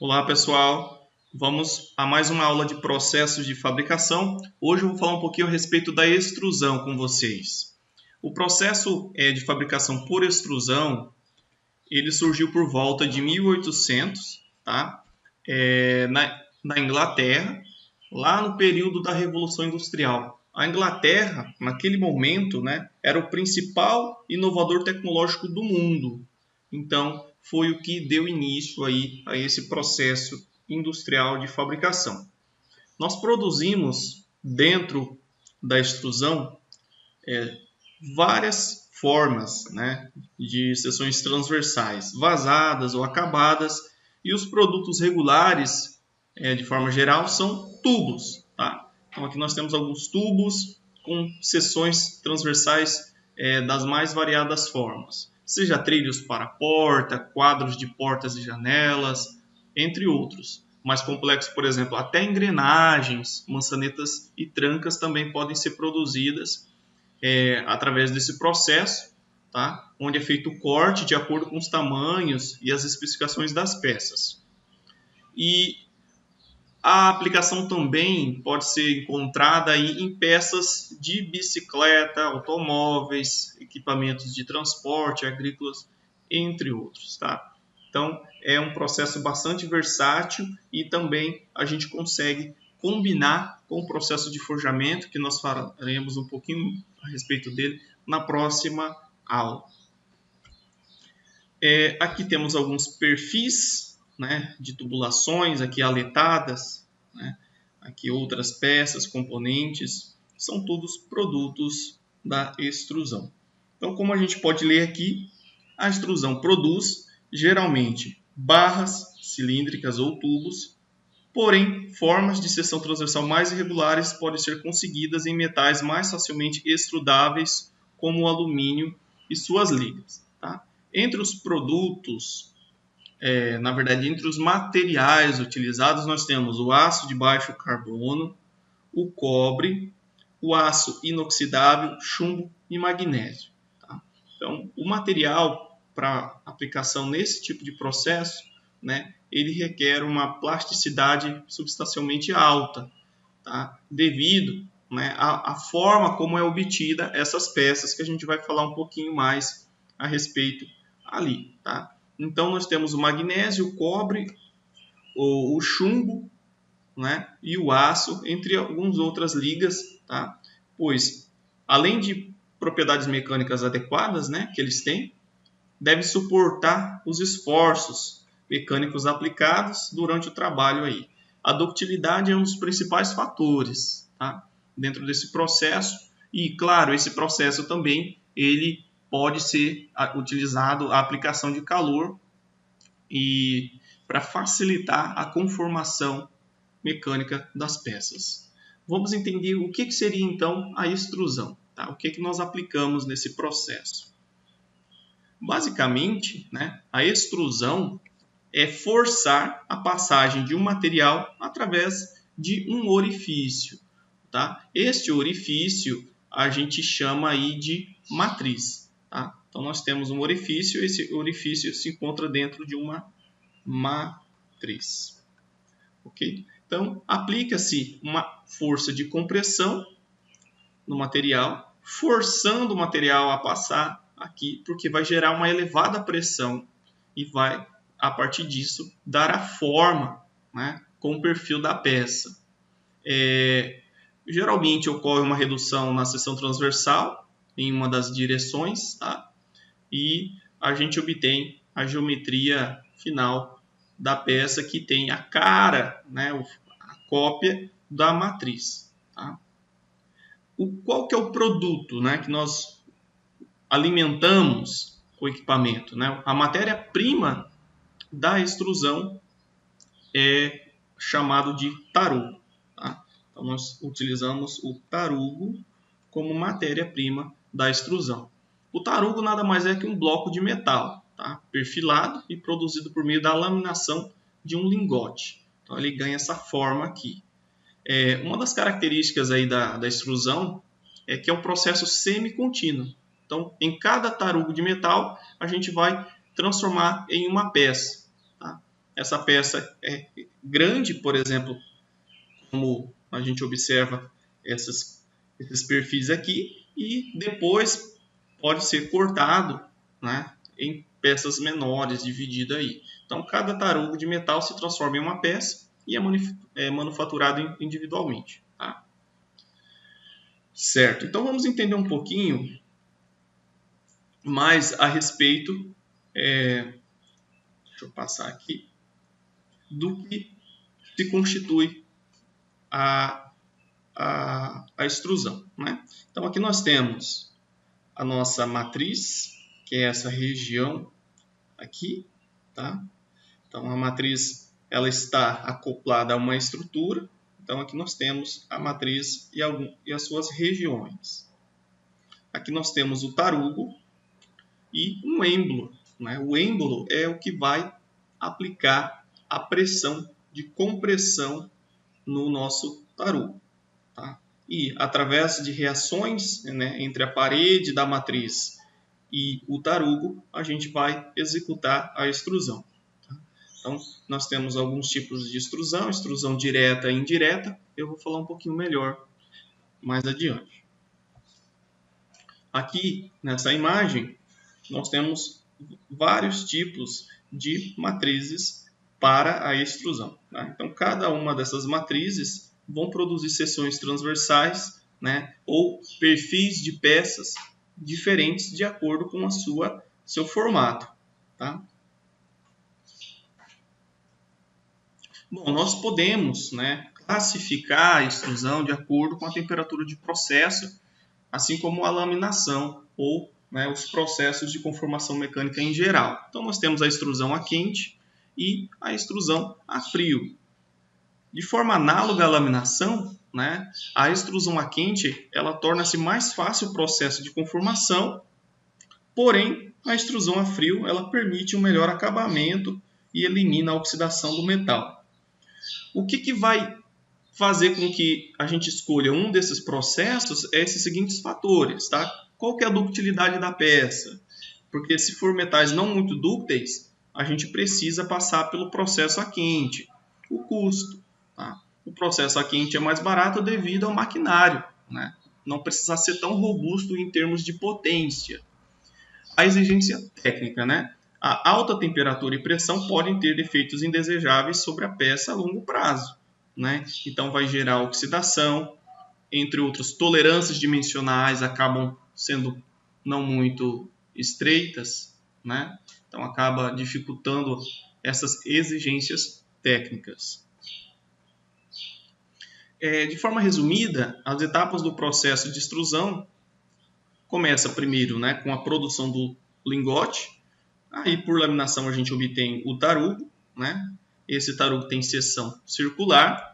Olá, pessoal. Vamos a mais uma aula de processos de fabricação. Hoje eu vou falar um pouquinho a respeito da extrusão com vocês. O processo de fabricação por extrusão, ele surgiu por volta de 1800, tá? Na Inglaterra, lá no período da Revolução Industrial. A Inglaterra, naquele momento, né, era o principal inovador tecnológico do mundo. Então, foi o que deu início aí a esse processo industrial de fabricação. Nós produzimos dentro da extrusão várias formas, né, de seções transversais, vazadas ou acabadas, e os produtos regulares, de forma geral, são tubos. Tá? Então aqui nós temos alguns tubos com seções transversais das mais variadas formas, seja trilhos para porta, quadros de portas e janelas, entre outros. Mais complexo, por exemplo, até engrenagens, maçanetas e trancas também podem ser produzidas através desse processo, tá? Onde é feito o corte de acordo com os tamanhos e as especificações das peças. E a aplicação também pode ser encontrada aí em peças de bicicleta, automóveis, equipamentos de transporte, agrícolas, entre outros. Tá? Então, é um processo bastante versátil e também a gente consegue combinar com o processo de forjamento, que nós faremos um pouquinho a respeito dele na próxima aula. Aqui temos alguns perfis, né, de tubulações, aqui aletadas, né, aqui outras peças, componentes, são todos produtos da extrusão. Então, como a gente pode ler aqui, a extrusão produz geralmente barras cilíndricas ou tubos, porém, formas de seção transversal mais irregulares podem ser conseguidas em metais mais facilmente extrudáveis, como o alumínio e suas ligas. Tá? Entre os produtos, na verdade, entre os materiais utilizados, nós temos o aço de baixo carbono, o cobre, o aço inoxidável, chumbo e magnésio. Tá? Então, o material para aplicação nesse tipo de processo, né, ele requer uma plasticidade substancialmente alta, tá? Devido, né, à forma como é obtida essas peças, que a gente vai falar um pouquinho mais a respeito ali. Tá? Então, nós temos o magnésio, o cobre, o chumbo, né, e o aço, entre algumas outras ligas, tá? Pois, além de propriedades mecânicas adequadas, né, que eles têm, deve suportar os esforços mecânicos aplicados durante o trabalho aí. A ductilidade é um dos principais fatores, tá? Dentro desse processo, e claro, esse processo também ele pode ser utilizado a aplicação de calor e para facilitar a conformação mecânica das peças. Vamos entender o que seria então a extrusão, tá? O que nós aplicamos nesse processo. Basicamente, né, a extrusão é forçar a passagem de um material através de um orifício. Tá? Este orifício a gente chama aí de matriz. Tá? Então nós temos um orifício, esse orifício se encontra dentro de uma matriz. Okay? Então aplica-se uma força de compressão no material, forçando o material a passar aqui, porque vai gerar uma elevada pressão e vai, a partir disso, dar a forma, né, com o perfil da peça. Geralmente ocorre uma redução na seção transversal, em uma das direções, tá? E a gente obtém a geometria final da peça, que tem a cara, né, a cópia da matriz. Tá? Qual que é o produto, né, que nós alimentamos o equipamento? Né? A matéria-prima da extrusão é chamado de tarugo. Tá? Então, nós utilizamos o tarugo como matéria-prima da extrusão. O tarugo nada mais é que um bloco de metal, tá? Perfilado e produzido por meio da laminação de um lingote. Então, ele ganha essa forma aqui. Uma das características aí da extrusão é que é um processo semi-contínuo. Então, em cada tarugo de metal, a gente vai transformar em uma peça. Tá? essa peça é grande, por exemplo, como a gente observa esses perfis aqui, e depois pode ser cortado, né, em peças menores, dividido aí. Então, cada tarugo de metal se transforma em uma peça e é manufaturado individualmente. Tá? Certo, então vamos entender um pouquinho mais a respeito, deixa eu passar aqui, do que se constitui a extrusão. Né? Então, aqui nós temos a nossa matriz, que é essa região aqui. Tá? Então, a matriz ela está acoplada a uma estrutura. Então, aqui nós temos a matriz e as suas regiões. Aqui nós temos o tarugo e um êmbolo. Né? O êmbolo é o que vai aplicar a pressão de compressão no nosso tarugo. Tá? E através de reações, né, entre a parede da matriz e o tarugo, a gente vai executar a extrusão. Tá? Então, nós temos alguns tipos de extrusão, extrusão direta e indireta. Eu vou falar um pouquinho melhor mais adiante. Aqui, nessa imagem, nós temos vários tipos de matrizes para a extrusão. Tá? Então, cada uma dessas matrizes vão produzir seções transversais, né, ou perfis de peças diferentes de acordo com seu formato. Tá? Bom, nós podemos, né, classificar a extrusão de acordo com a temperatura de processo, assim como a laminação ou, né, os processos de conformação mecânica em geral. Então, nós temos a extrusão a quente e a extrusão a frio. De forma análoga à laminação, né, a extrusão a quente ela torna-se mais fácil o processo de conformação, porém, a extrusão a frio ela permite um melhor acabamento e elimina a oxidação do metal. O que vai fazer com que a gente escolha um desses processos é esses seguintes fatores. Tá? Qual que é a ductilidade da peça? Porque se for metais não muito dúcteis, a gente precisa passar pelo processo a quente. O custo. Tá? O processo a quente é mais barato devido ao maquinário. Né? Não precisa ser tão robusto em termos de potência. A exigência técnica. Né? A alta temperatura e pressão podem ter efeitos indesejáveis sobre a peça a longo prazo. Né? Então, vai gerar oxidação, entre outros, tolerâncias dimensionais acabam sendo não muito estreitas, né? Então, acaba dificultando essas exigências técnicas. De forma resumida, as etapas do processo de extrusão começa primeiro, né, com a produção do lingote. Aí, por laminação, a gente obtém o tarugo, né? Esse tarugo tem seção circular.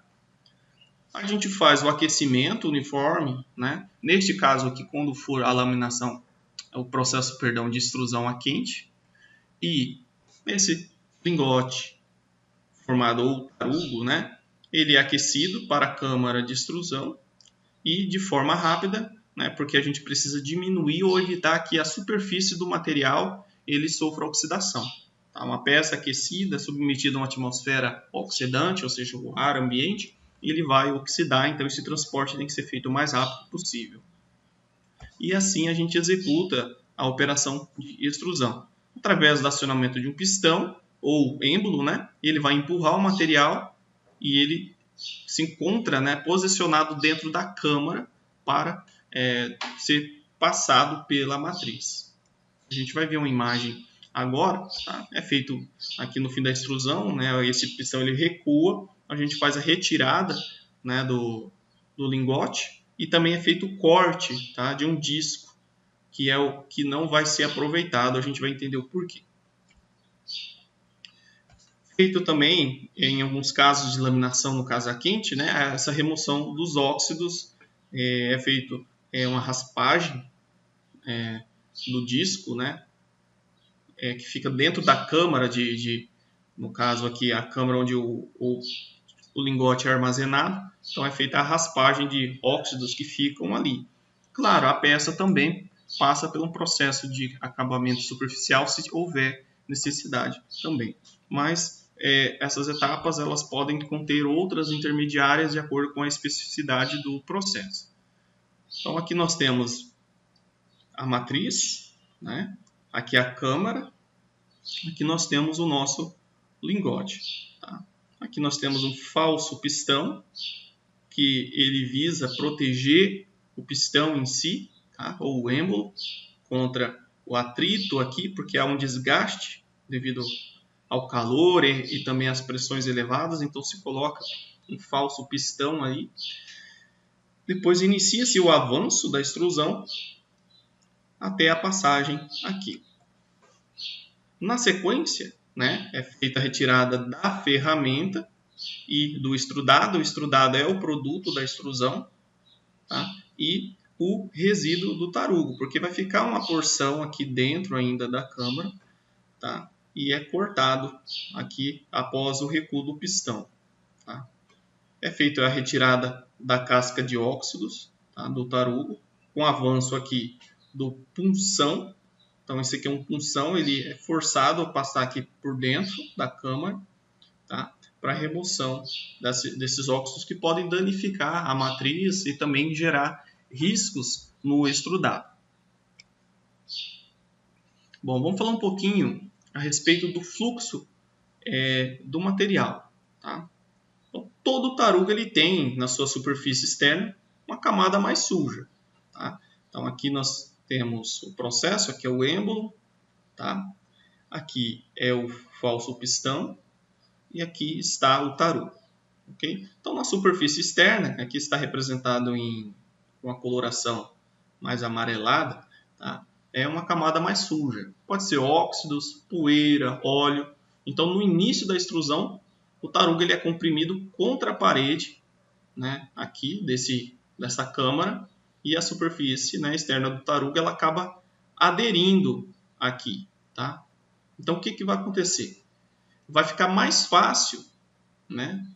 A gente faz o aquecimento uniforme, né? Neste caso aqui, quando for a laminação, o processo, de extrusão a quente. E esse lingote formado ou tarugo, né? Ele é aquecido para a câmara de extrusão e de forma rápida, né? Porque a gente precisa diminuir ou evitar que a superfície do material ele sofra oxidação. Tá? Uma peça aquecida, submetida a uma atmosfera oxidante, ou seja, o ar ambiente, ele vai oxidar, então esse transporte tem que ser feito o mais rápido possível. E assim a gente executa a operação de extrusão. Através do acionamento de um pistão ou êmbolo, né, ele vai empurrar o material e ele se encontra, né, posicionado dentro da câmara para ser passado pela matriz. A gente vai ver uma imagem agora, tá? É feito aqui no fim da extrusão, né, esse pistão ele recua, a gente faz a retirada, né, do lingote e também é feito o corte, tá, de um disco, que é o que não vai ser aproveitado, a gente vai entender o porquê. Feito também, em alguns casos de laminação, no caso a quente, né, essa remoção dos óxidos, é feito uma raspagem do disco, né, que fica dentro da câmara no caso aqui, a câmara onde o lingote é armazenado. Então, é feita a raspagem de óxidos que ficam ali. Claro, a peça também passa por um processo de acabamento superficial, se houver necessidade também. Mas essas etapas elas podem conter outras intermediárias de acordo com a especificidade do processo. Então aqui nós temos a matriz, né? Aqui a câmara, aqui nós temos o nosso lingote. Tá? Aqui nós temos um falso pistão, que ele visa proteger o pistão em si, tá? Ou o êmbolo, contra o atrito aqui, porque há um desgaste devido ao calor e também às pressões elevadas, então se coloca um falso pistão aí. Depois inicia-se o avanço da extrusão até a passagem aqui. Na sequência, né, é feita a retirada da ferramenta e do extrudado. O extrudado é o produto da extrusão, tá? E o resíduo do tarugo, porque vai ficar uma porção aqui dentro ainda da câmara, tá? E é cortado aqui após o recuo do pistão. Tá? É feita a retirada da casca de óxidos, tá? Do tarugo, com avanço aqui do punção. Então esse aqui é um punção, ele é forçado a passar aqui por dentro da câmara, tá? Para remoção desses óxidos que podem danificar a matriz e também gerar riscos no extrudado. Bom, vamos falar um pouquinho a respeito do fluxo do material. Tá? Então, todo tarugo ele tem na sua superfície externa uma camada mais suja. Tá? Então aqui nós temos o processo, aqui é o êmbolo, tá? Aqui é o falso pistão e aqui está o tarugo. Okay? Então na superfície externa, aqui está representado com a coloração mais amarelada, tá? É uma camada mais suja. Pode ser óxidos, poeira, óleo. Então no início da extrusão, o tarugo ele é comprimido contra a parede, né, aqui dessa câmara, e a superfície, né, externa do tarugo ela acaba aderindo aqui. Tá? Então o que vai acontecer? Vai ficar mais fácil, né,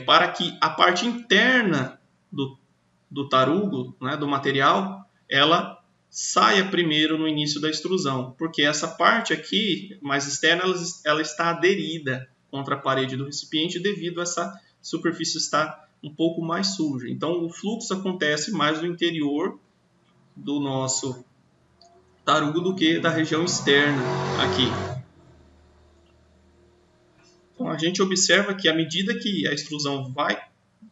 para que a parte interna do tarugo, né, do material, ela saia primeiro no início da extrusão, porque essa parte aqui, mais externa, ela está aderida contra a parede do recipiente devido a essa superfície estar um pouco mais suja. Então o fluxo acontece mais no interior do nosso tarugo do que da região externa aqui. Então a gente observa que à medida que a extrusão vai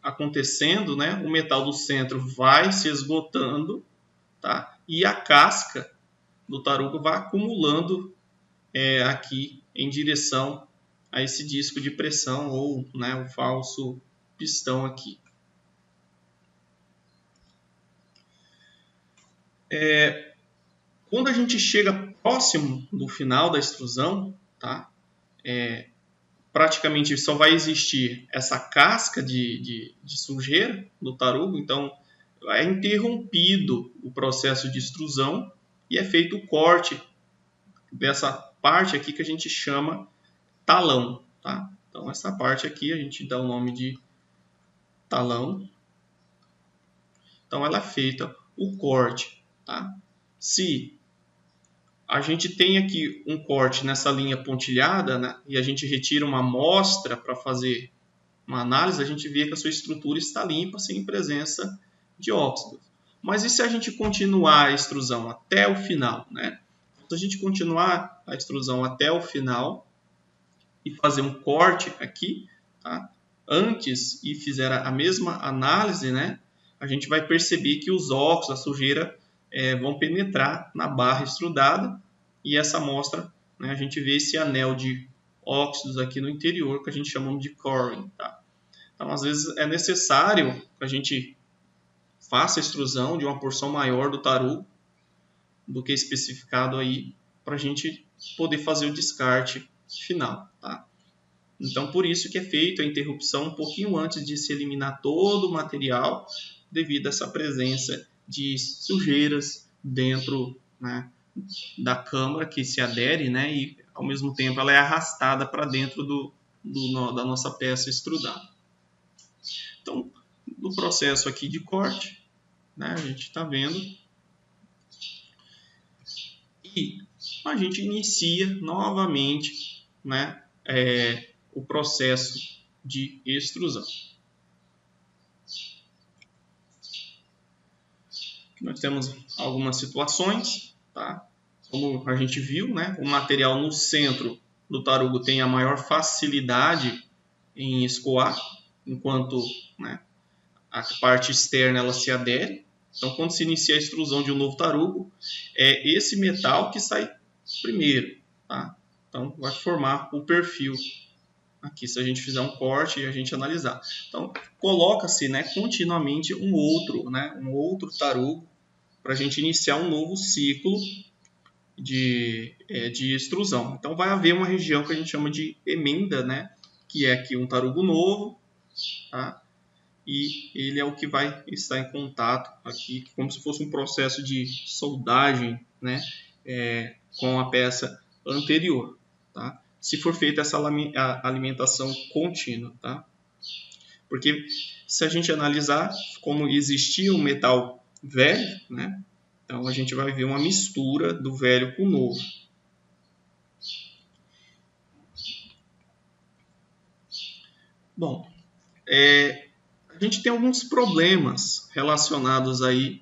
acontecendo, né, o metal do centro vai se esgotando, tá? E a casca do tarugo vai acumulando aqui em direção a esse disco de pressão ou, né, o falso pistão aqui. Quando a gente chega próximo do final da extrusão, tá? Praticamente só vai existir essa casca de sujeira do tarugo, então é interrompido o processo de extrusão e é feito o corte dessa parte aqui que a gente chama talão. Tá? Então essa parte aqui a gente dá o nome de talão. Então ela é feita o corte. Tá? Se a gente tem aqui um corte nessa linha pontilhada, né, e a gente retira uma amostra para fazer uma análise, a gente vê que a sua estrutura está limpa, sem presença de óxidos. Mas e se a gente continuar a extrusão até o final? Né? Se a gente continuar a extrusão até o final e fazer um corte aqui, tá? Antes e fizer a mesma análise, né, a gente vai perceber que os óxidos, a sujeira, vão penetrar na barra extrudada e essa amostra, né, a gente vê esse anel de óxidos aqui no interior que a gente chama de coring. Tá? Então, às vezes é necessário que a gente faça a extrusão de uma porção maior do tarugo do que especificado aí para a gente poder fazer o descarte final. Tá? Então, por isso que é feita a interrupção um pouquinho antes de se eliminar todo o material devido a essa presença de sujeiras dentro, né, da câmara que se adere, né, e ao mesmo tempo ela é arrastada para dentro da nossa peça extrudada. Então, no processo aqui de corte, né, a gente está vendo e a gente inicia novamente, né, o processo de extrusão. Aqui nós temos algumas situações, tá? Como a gente viu, né? O material no centro do tarugo tem a maior facilidade em escoar, enquanto, né, a parte externa ela se adere. Então, quando se inicia a extrusão de um novo tarugo, é esse metal que sai primeiro, tá? Então, vai formar o perfil aqui, se a gente fizer um corte e a gente analisar. Então, coloca-se, né, continuamente um outro tarugo para a gente iniciar um novo ciclo de extrusão. Então, vai haver uma região que a gente chama de emenda, né, que é aqui um tarugo novo, tá? E ele é o que vai estar em contato aqui, como se fosse um processo de soldagem, né, com a peça anterior, tá? Se for feita essa alimentação contínua, tá? Porque se a gente analisar como existia o metal velho, né, então a gente vai ver uma mistura do velho com o novo. Bom, a gente tem alguns problemas relacionados aí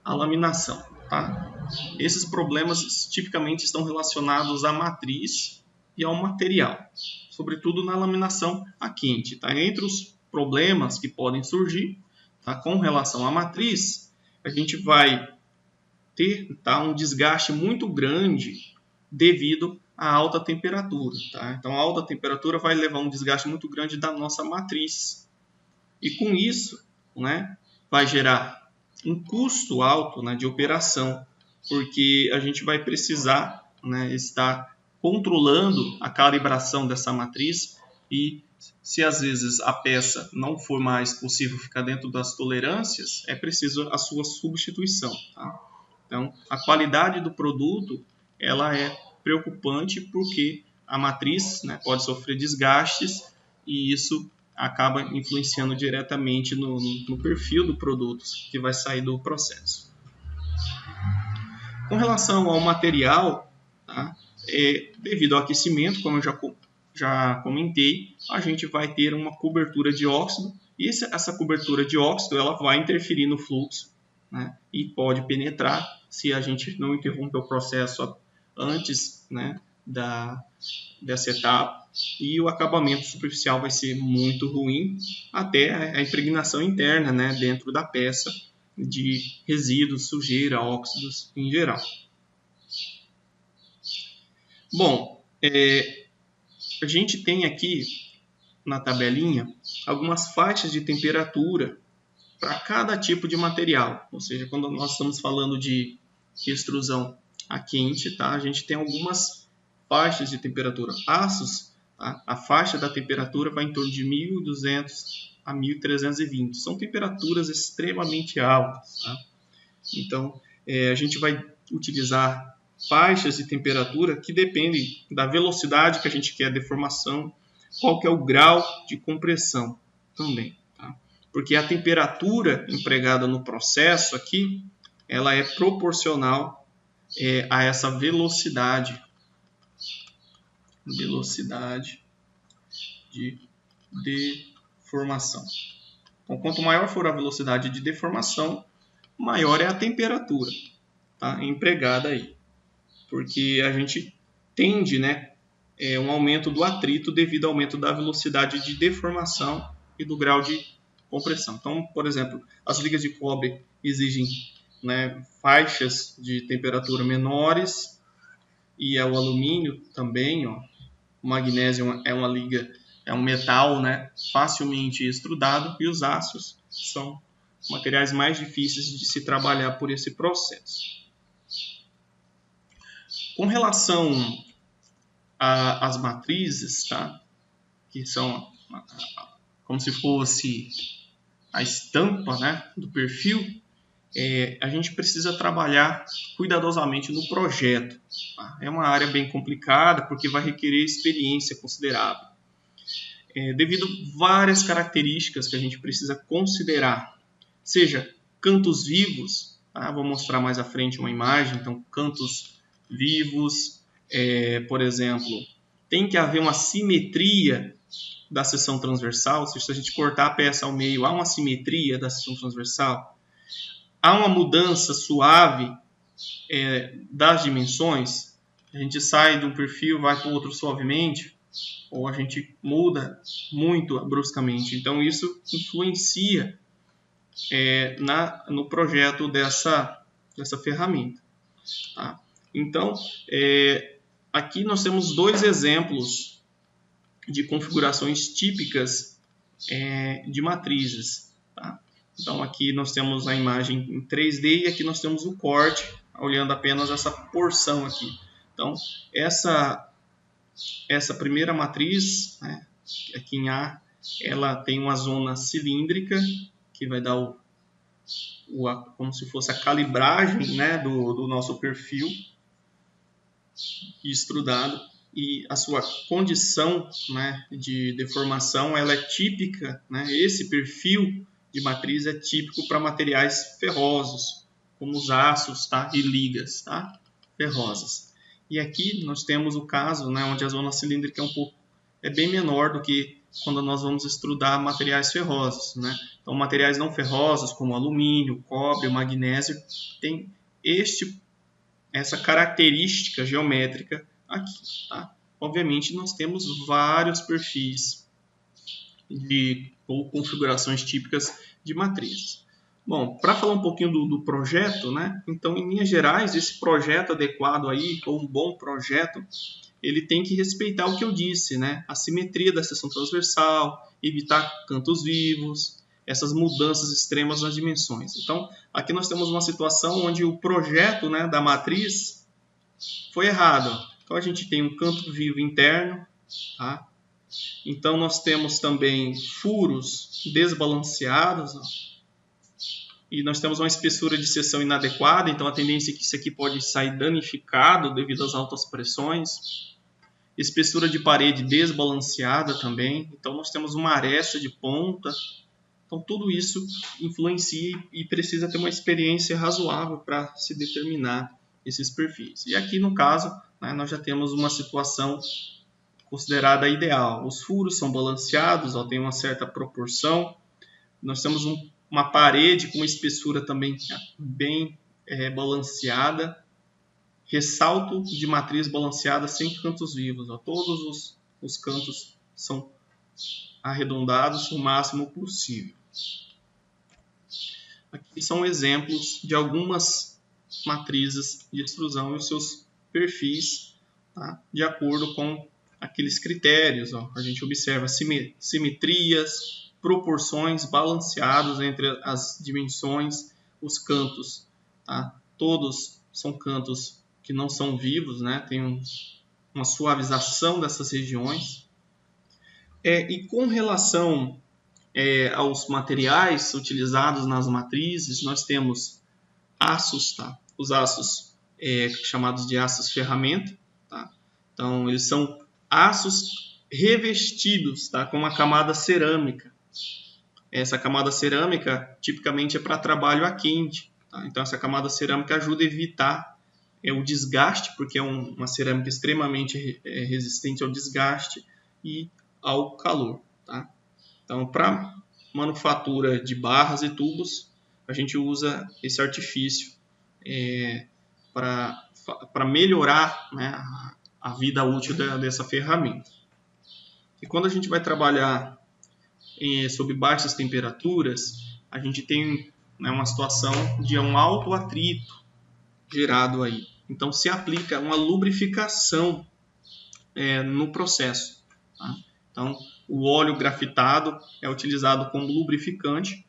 à laminação, tá? Esses problemas tipicamente estão relacionados à matriz e ao material, sobretudo na laminação a quente, tá? Entre os problemas que podem surgir, tá, com relação à matriz, a gente vai ter, tá, um desgaste muito grande devido à alta temperatura, tá? Então, a alta temperatura vai levar um desgaste muito grande da nossa matriz. E com isso, né, vai gerar um custo alto, né, de operação, porque a gente vai precisar, né, estar controlando a calibração dessa matriz e se às vezes a peça não for mais possível ficar dentro das tolerâncias, é preciso a sua substituição, tá? Então, a qualidade do produto ela é preocupante porque a matriz, né, pode sofrer desgastes e isso acaba influenciando diretamente no perfil do produto que vai sair do processo. Com relação ao material, tá, devido ao aquecimento, como eu já comentei, a gente vai ter uma cobertura de óxido e essa cobertura de óxido ela vai interferir no fluxo, né, e pode penetrar se a gente não interromper o processo antes, né, dessa etapa, e o acabamento superficial vai ser muito ruim, até a impregnação interna, né, dentro da peça de resíduos, sujeira, óxidos em geral. Bom, a gente tem aqui na tabelinha algumas faixas de temperatura para cada tipo de material, ou seja, quando nós estamos falando de extrusão a quente, tá? A gente tem algumas faixas de temperatura. Aços, tá? A faixa da temperatura vai em torno de 1200 a 1320. São temperaturas extremamente altas, tá? Então, a gente vai utilizar faixas de temperatura que dependem da velocidade que a gente quer a deformação, qual que é o grau de compressão também, tá? Porque a temperatura empregada no processo aqui, ela é proporcional a essa velocidade de deformação. Então, quanto maior for a velocidade de deformação, maior é a temperatura, tá, empregada aí. Porque a gente tende, né, um aumento do atrito devido ao aumento da velocidade de deformação e do grau de compressão. Então, por exemplo, as ligas de cobre exigem, né, faixas de temperatura menores e o alumínio também, ó. O magnésio é uma liga, é um metal, né, facilmente extrudado, e os aços são materiais mais difíceis de se trabalhar por esse processo. Com relação às matrizes, tá, que são como se fosse a estampa, né, do perfil, a gente precisa trabalhar cuidadosamente no projeto. Tá? É uma área bem complicada porque vai requerer experiência considerável. Devido a várias características que a gente precisa considerar, seja cantos vivos, tá? Vou mostrar mais à frente uma imagem, então cantos vivos, por exemplo, tem que haver uma simetria da seção transversal, ou seja, se a gente cortar a peça ao meio, há uma simetria da seção transversal, há uma mudança suave das dimensões, a gente sai de um perfil, vai para o outro suavemente, ou a gente muda muito bruscamente. Então, isso influencia no projeto dessa ferramenta. Tá? Então, aqui nós temos dois exemplos de configurações típicas de matrizes. Tá? Então, aqui nós temos a imagem em 3D e aqui nós temos o corte, olhando apenas essa porção aqui. Então, essa primeira matriz, né, aqui em A, ela tem uma zona cilíndrica, que vai dar como se fosse a calibragem, né, do nosso perfil extrudado, e a sua condição, né, de deformação ela é típica, né, esse perfil de matriz é típico para materiais ferrosos, como os aços, tá, e ligas, tá, ferrosas. E aqui nós temos o caso, né, onde a zona cilíndrica é bem menor do que quando nós vamos extrudar materiais ferrosos, né? Então, materiais não ferrosos, como alumínio, cobre, magnésio, tem essa característica geométrica aqui. Tá? Obviamente, nós temos vários perfis ou configurações típicas de matrizes. Bom, para falar um pouquinho do projeto, né? Então, em linhas gerais, esse projeto adequado aí, ou um bom projeto, ele tem que respeitar o que eu disse, né? A simetria da seção transversal, evitar cantos vivos, essas mudanças extremas nas dimensões. Então, aqui nós temos uma situação onde o projeto, né, da matriz foi errado. Então, a gente tem um canto vivo interno, tá? Então, nós temos também furos desbalanceados, ó. E nós temos uma espessura de seção inadequada, então a tendência é que isso aqui pode sair danificado devido às altas pressões. Espessura de parede desbalanceada também, então nós temos uma aresta de ponta. Então tudo isso influencia e precisa ter uma experiência razoável para se determinar esses perfis. E aqui no caso, né, nós já temos uma situação considerada ideal. Os furos são balanceados, ó, tem uma certa proporção. Nós temos uma parede com uma espessura também bem balanceada. Ressalto de matriz balanceada sem cantos vivos. Ó. Todos os cantos são arredondados o máximo possível. Aqui são exemplos de algumas matrizes de extrusão e os seus perfis, tá? De acordo com aqueles critérios. Ó. A gente observa simetrias, proporções balanceadas entre as dimensões, os cantos. Tá? Todos são cantos que não são vivos, né? Tem uma suavização dessas regiões. E com relação aos materiais utilizados nas matrizes, nós temos aços, tá? Os aços chamados de aços ferramenta. Tá? Então, eles são aços revestidos, tá? Com uma camada cerâmica. Essa camada cerâmica tipicamente é para trabalho a quente. Tá? Então, essa camada cerâmica ajuda a evitar o desgaste, porque é uma cerâmica extremamente resistente ao desgaste e ao calor. Tá? Então, para manufatura de barras e tubos, a gente usa esse artifício para melhorar, né, a vida útil dessa ferramenta. E quando a gente vai trabalhar sob baixas temperaturas, a gente tem, né, uma situação de um alto atrito gerado aí. Então, se aplica uma lubrificação no processo. Tá? Então, o óleo grafitado é utilizado como lubrificante.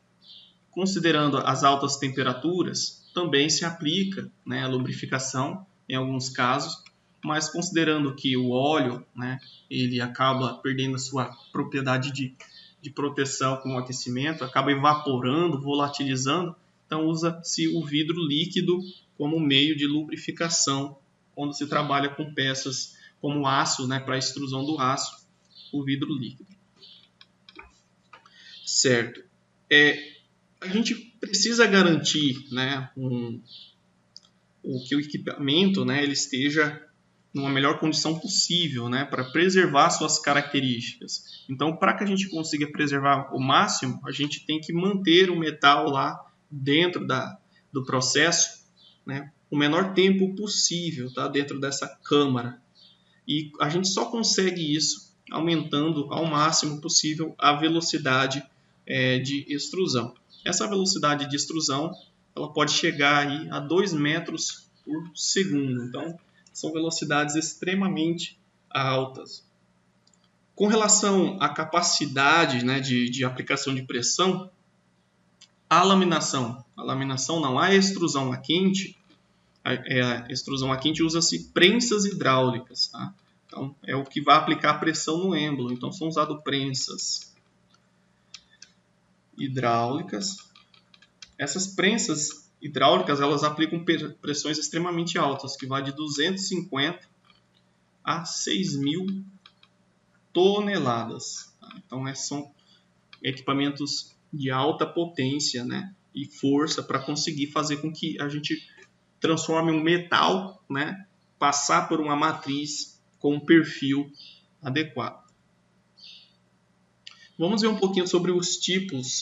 Considerando as altas temperaturas, também se aplica, né, a lubrificação em alguns casos, mas considerando que o óleo, né, ele acaba perdendo a sua propriedade de proteção com o aquecimento, acaba evaporando, volatilizando, então usa-se o vidro líquido como meio de lubrificação quando se trabalha com peças como aço, né, para a extrusão do aço, o vidro líquido. Certo. A gente precisa garantir, né, que o equipamento, né, ele esteja numa melhor condição possível, né, para preservar suas características. Então, para que a gente consiga preservar o máximo, a gente tem que manter o metal lá dentro do processo, né, o menor tempo possível, tá, dentro dessa câmara. E a gente só consegue isso aumentando ao máximo possível a velocidade de extrusão. Essa velocidade de extrusão ela pode chegar aí a 2 metros por segundo. Então, são velocidades extremamente altas. Com relação à capacidade, né, de aplicação de pressão, a laminação não, a extrusão a quente, usa-se prensas hidráulicas, tá? Então, é o que vai aplicar pressão no êmbolo. Então, são usadas prensas hidráulicas. Essas prensas hidráulicas, elas aplicam pressões extremamente altas, que vai de 250 a 6.000 toneladas. Tá? Então, são equipamentos de alta potência, né, e força para conseguir fazer com que a gente transforme um metal, né, passar por uma matriz com um perfil adequado. Vamos ver um pouquinho sobre os tipos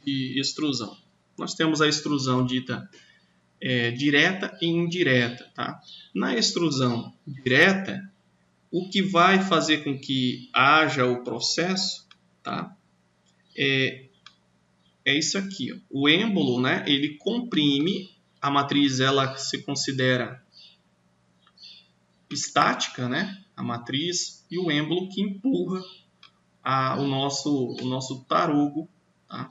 de extrusão. Nós temos a extrusão dita direta e indireta. Tá? Na extrusão direta, o que vai fazer com que haja o processo, tá? É isso aqui. Ó. O êmbolo, né, ele comprime, a matriz ela se considera estática, né, a matriz, e o êmbolo que empurra o nosso tarugo, tá,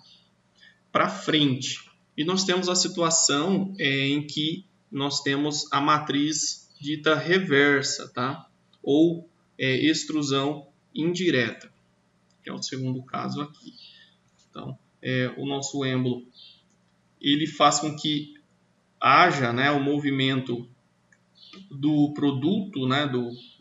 para frente. E nós temos a situação em que nós temos a matriz dita reversa, tá? Ou extrusão indireta, que é o segundo caso aqui. Então, o nosso êmbolo ele faz com que haja, né, o movimento do produto, né,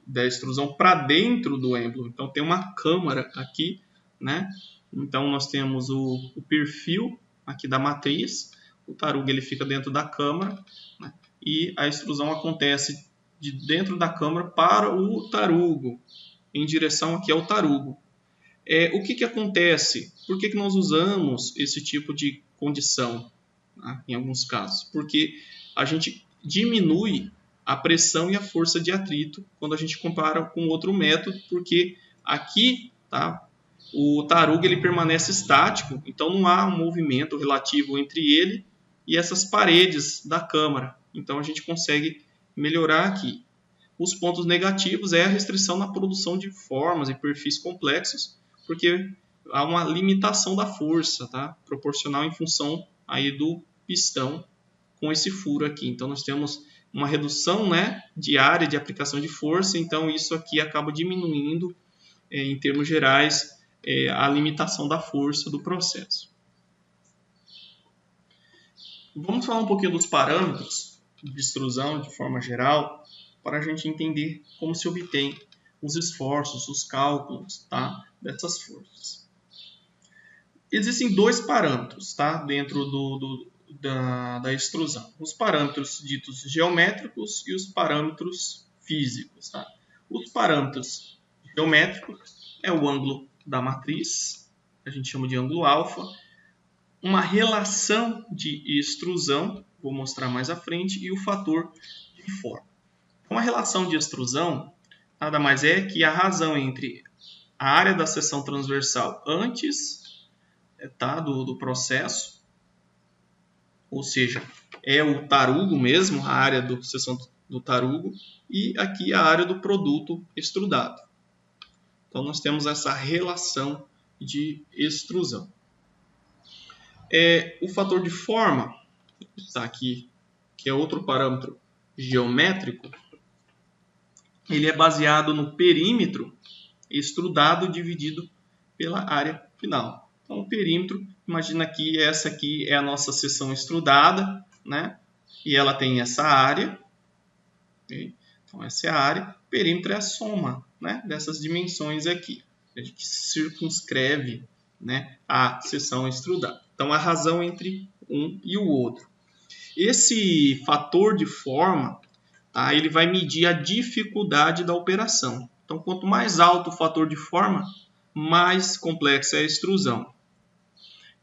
da extrusão para dentro do êmbolo. Então, tem uma câmara aqui, né? Então, nós temos o perfil aqui da matriz, o tarugo ele fica dentro da câmara, né? E a extrusão acontece de dentro da câmara para o tarugo, em direção aqui ao tarugo. O que acontece? Por que nós usamos esse tipo de condição, né, em alguns casos? Porque a gente diminui a pressão e a força de atrito quando a gente compara com outro método, porque aqui, tá, o tarugo ele permanece estático, então não há um movimento relativo entre ele e essas paredes da câmara. Então a gente consegue melhorar aqui. Os pontos negativos é a restrição na produção de formas e perfis complexos, porque há uma limitação da força, tá, proporcional em função aí do pistão com esse furo aqui. Então nós temos uma redução, né, de área de aplicação de força, então isso aqui acaba diminuindo, em termos gerais, a limitação da força do processo. Vamos falar um pouquinho dos parâmetros de extrusão de forma geral, para a gente entender como se obtém os esforços, os cálculos, tá, dessas forças. Existem dois parâmetros, tá, dentro da extrusão. Os parâmetros ditos geométricos e os parâmetros físicos. Tá? Os parâmetros geométricos é o ângulo da matriz, a gente chama de ângulo alfa, uma relação de extrusão, vou mostrar mais à frente, e o fator de forma. Uma relação de extrusão nada mais é que a razão entre a área da seção transversal antes, tá, do processo, ou seja, é o tarugo mesmo, a área da seção do tarugo, e aqui a área do produto extrudado. Então, nós temos essa relação de extrusão. O fator de forma, está aqui, que é outro parâmetro geométrico, ele é baseado no perímetro extrudado dividido pela área final. Então, o perímetro, imagina que essa aqui é a nossa seção extrudada, né? E ela tem essa área. Okay? Então, essa é a área. O perímetro é a soma, né, dessas dimensões aqui, que circunscreve, né, a seção extrudada. Então, a razão entre um e o outro. Esse fator de forma tá? Ele vai medir a dificuldade da operação. Então, quanto mais alto o fator de forma, mais complexa é a extrusão.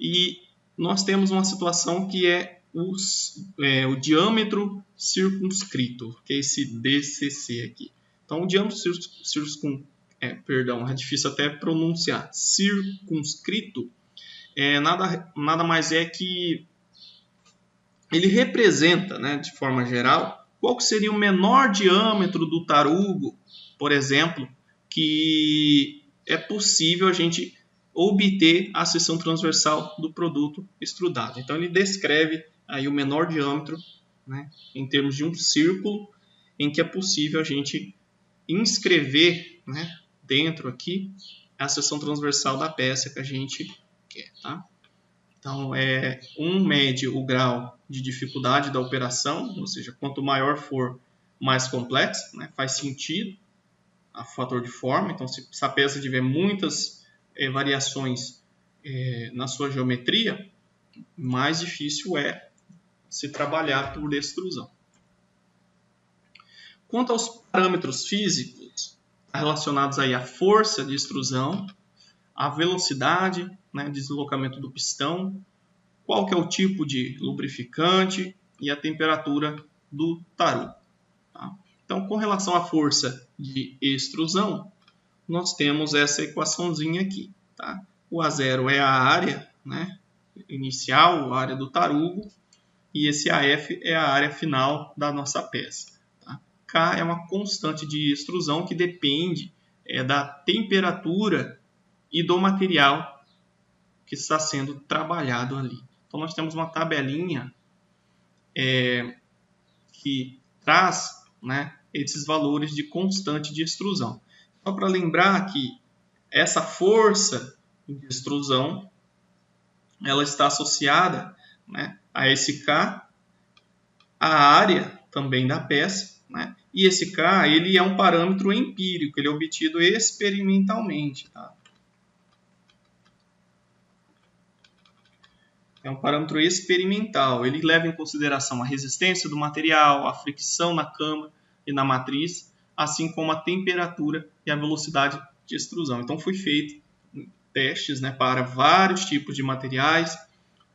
E nós temos uma situação que é o diâmetro circunscrito, que é esse DCC aqui. Então, o diâmetro é difícil até pronunciar, circunscrito, nada mais é que ele representa, né, de forma geral, qual que seria o menor diâmetro do tarugo, por exemplo, que é possível a gente obter a seção transversal do produto extrudado. Então, ele descreve aí o menor diâmetro, né, em termos de um círculo, em que é possível a gente inscrever, né, dentro aqui a seção transversal da peça que a gente quer, tá? Então, mede o grau de dificuldade da operação, ou seja, quanto maior for, mais complexo, né? Faz sentido a fator de forma. Então, se a peça tiver muitas variações na sua geometria, mais difícil é se trabalhar por extrusão. Quanto aos parâmetros físicos relacionados aí à força de extrusão, a velocidade, né, deslocamento do pistão, qual que é o tipo de lubrificante e a temperatura do tarugo. Tá? Então, com relação à força de extrusão, nós temos essa equaçãozinha aqui. Tá? O A0 é a área, né, inicial, a área do tarugo, e esse AF é a área final da nossa peça. Tá? K é uma constante de extrusão que depende da temperatura e do material que está sendo trabalhado ali. Então, nós temos uma tabelinha que traz, né, esses valores de constante de extrusão. Só para lembrar que essa força de extrusão ela está associada, né, a esse K, a área também da peça, né, e esse K ele é um parâmetro empírico, ele é obtido experimentalmente. Tá? É um parâmetro experimental. Ele leva em consideração a resistência do material, a fricção na cama e na matriz, assim como a temperatura e a velocidade de extrusão. Então, foi feito testes, né, para vários tipos de materiais,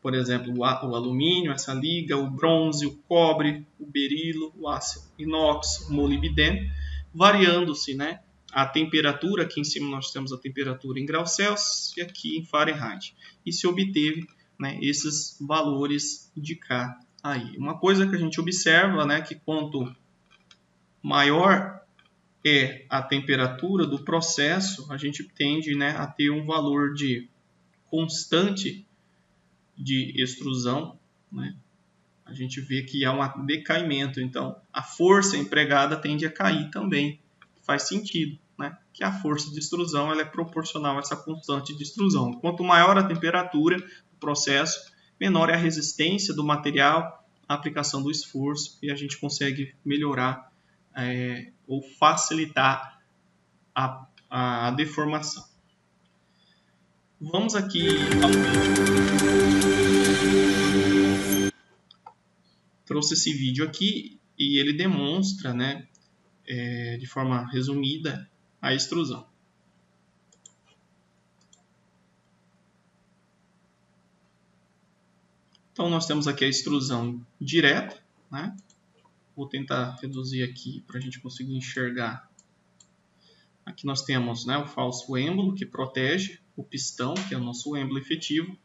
por exemplo, o alumínio, essa liga, o bronze, o cobre, o berilo, o aço inox, o molibdênio, variando-se, né, a temperatura. Aqui em cima nós temos a temperatura em graus Celsius e aqui em Fahrenheit. E se obteve, né, esses valores de K aí. Uma coisa que a gente observa, né, que quanto maior é a temperatura do processo, a gente tende, né, a ter um valor de constante de extrusão, né? A gente vê que há um decaimento, então a força empregada tende a cair também. Faz sentido, né? Que a força de extrusão ela é proporcional a essa constante de extrusão. Quanto maior a temperatura do processo, menor é a resistência do material, a aplicação do esforço, e a gente consegue melhorar ou facilitar a deformação. Vamos aqui ao vídeo. Trouxe esse vídeo aqui e ele demonstra, né, de forma resumida, a extrusão. Então, nós temos aqui a extrusão direta, né? Vou tentar reduzir aqui para a gente conseguir enxergar. Aqui nós temos, né, o falso êmbolo, que protege o pistão, que é o nosso êmbolo efetivo.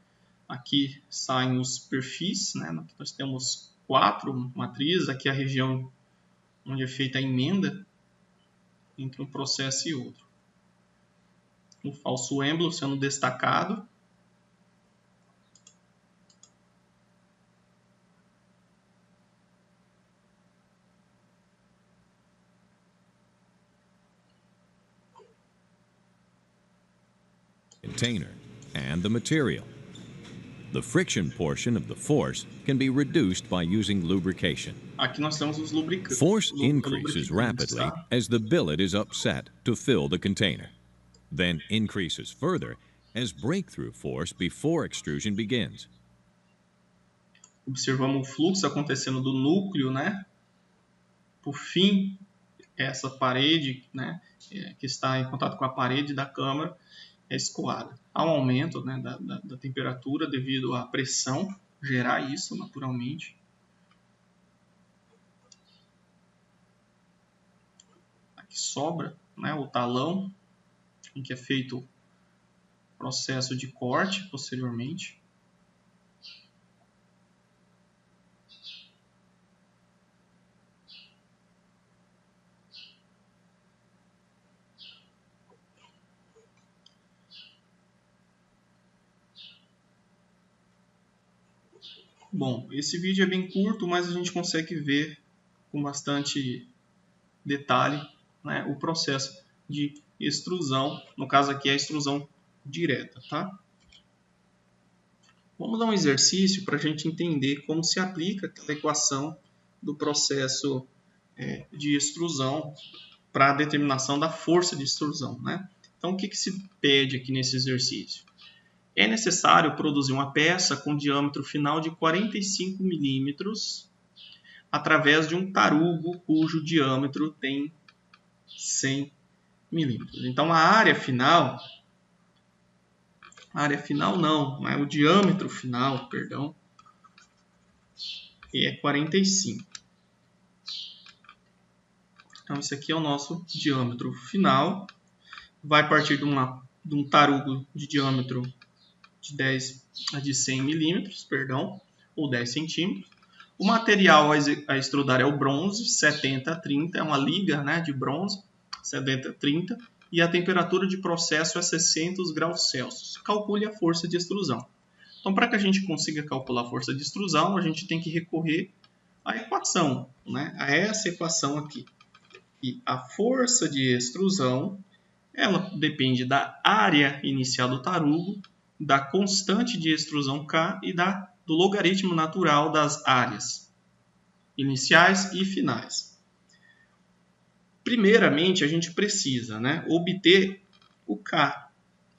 Aqui saem os perfis, né? Aqui nós temos 4 matrizes. Aqui a região onde é feita a emenda entre um processo e outro. O falso êmbolo sendo destacado. Container and the material. The friction portion of the force can be reduced by using lubrication. Aqui nós temos os lubricantes. Force increases rapidly as the billet is upset to fill the container, then increases further as breakthrough force before extrusion begins. Observamos o fluxo acontecendo do núcleo, né, por fim, essa parede, né, que está em contato com a parede da câmara, é escoada. Há um aumento, né, da temperatura devido à pressão, gerar isso naturalmente. Aqui sobra, né, o talão, em que é feito o processo de corte posteriormente. Bom, esse vídeo é bem curto, mas a gente consegue ver com bastante detalhe, né, o processo de extrusão, no caso aqui é a extrusão direta, tá? Vamos dar um exercício para a gente entender como se aplica aquela equação do processo de extrusão para a determinação da força de extrusão, né? Então, o que se pede aqui nesse exercício? É necessário produzir uma peça com diâmetro final de 45 milímetros através de um tarugo cujo diâmetro tem 100 milímetros. Então, a área final não, o diâmetro final, perdão, é 45. Então, esse aqui é o nosso diâmetro final. Vai partir de um tarugo de diâmetro de 100 milímetros, perdão, ou 10 centímetros. O material a extrudar é o bronze, 70-30, é uma liga, né, de bronze, 70-30, e a temperatura de processo é 600 graus Celsius. Calcule a força de extrusão. Então, para que a gente consiga calcular a força de extrusão, a gente tem que recorrer à equação, né, a essa equação aqui. E a força de extrusão, ela depende da área inicial do tarugo, da constante de extrusão K e do logaritmo natural das áreas iniciais e finais. Primeiramente, a gente precisa, né, obter o K,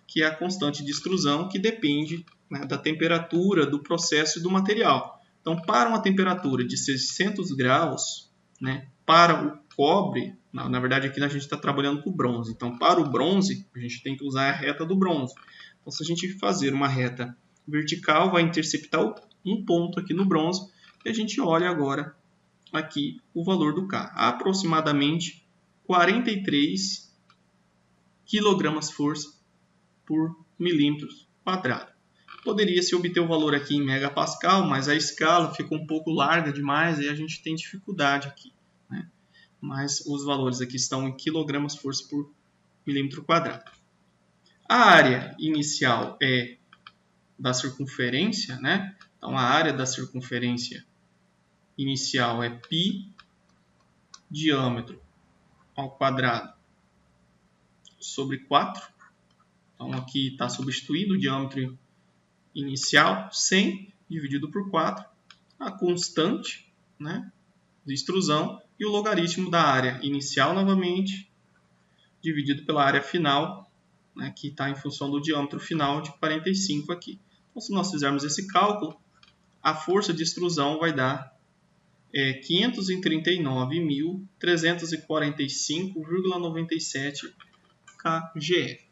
que é a constante de extrusão que depende, né, da temperatura do processo e do material. Então, para uma temperatura de 600 graus, né, para o cobre, na verdade aqui a gente está trabalhando com o bronze, então para o bronze a gente tem que usar a reta do bronze. Então, se a gente fazer uma reta vertical, vai interceptar um ponto aqui no bronze e a gente olha agora aqui o valor do K, aproximadamente 43 kgfm por milímetros quadrado. Poderia se obter o valor aqui em megapascal, mas a escala fica um pouco larga demais e a gente tem dificuldade aqui, né? Mas os valores aqui estão em kgfm por milímetro quadrado. A área inicial é da circunferência, né? Então, a área da circunferência inicial é π, diâmetro ao quadrado sobre 4. Então, aqui está substituído o diâmetro inicial, 100 dividido por 4, a constante, né, de extrusão e o logaritmo da área inicial novamente, dividido pela área final, né, que está em função do diâmetro final de 45 aqui. Então, se nós fizermos esse cálculo, a força de extrusão vai dar 539.345,97 kgf.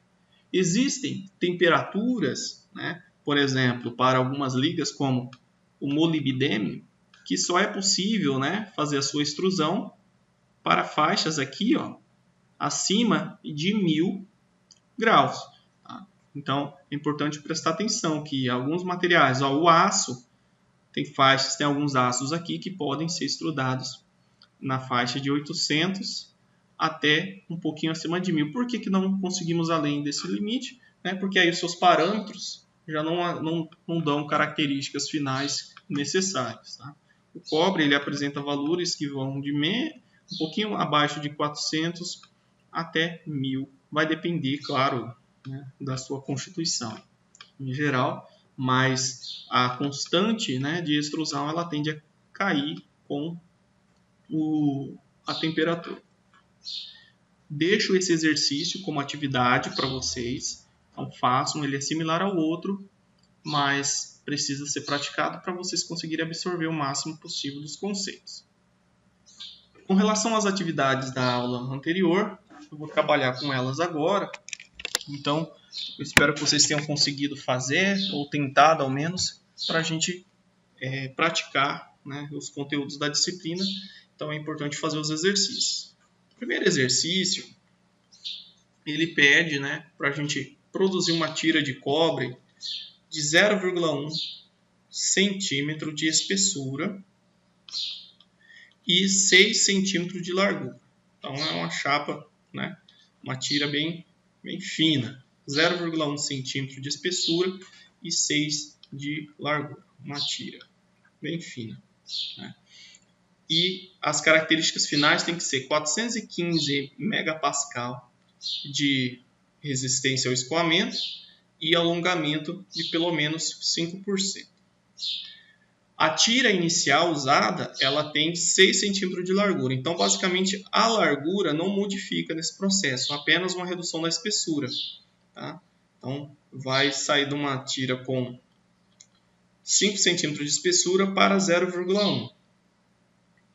Existem temperaturas, né, por exemplo, para algumas ligas como o molibdênio, que só é possível, né, fazer a sua extrusão para faixas aqui, ó, acima de 1000 graus. Tá? Então, é importante prestar atenção que alguns materiais, ó, o aço, tem alguns aços aqui que podem ser extrudados na faixa de 800 até um pouquinho acima de 1000. Por que não conseguimos além desse limite? Né? Porque aí os seus parâmetros já não dão características finais necessárias. Tá? O cobre ele apresenta valores que vão de um pouquinho abaixo de 400 até 1000. Vai depender, claro, né, da sua constituição em geral, mas a constante, né, de extrusão ela tende a cair com a temperatura. Deixo esse exercício como atividade para vocês. Então façam, ele é similar ao outro, mas precisa ser praticado para vocês conseguirem absorver o máximo possível dos conceitos. Com relação às atividades da aula anterior, eu vou trabalhar com elas agora. Então, eu espero que vocês tenham conseguido fazer, ou tentado ao menos, para a gente praticar, né, os conteúdos da disciplina. Então, é importante fazer os exercícios. O primeiro exercício, ele pede, né, para a gente produzir uma tira de cobre de 0,1 centímetro de espessura e 6 centímetros de largura. Então, é uma chapa, né, uma tira bem fina. 0,1 centímetro de espessura e 6 de largura. Uma tira bem fina, né? E as características finais têm que ser 415 megapascal de resistência ao escoamento e alongamento de pelo menos 5%. A tira inicial usada, ela tem 6 centímetros de largura. Então, basicamente, a largura não modifica nesse processo, apenas uma redução da espessura. Tá? Então, vai sair de uma tira com 5 centímetros de espessura para 0,1.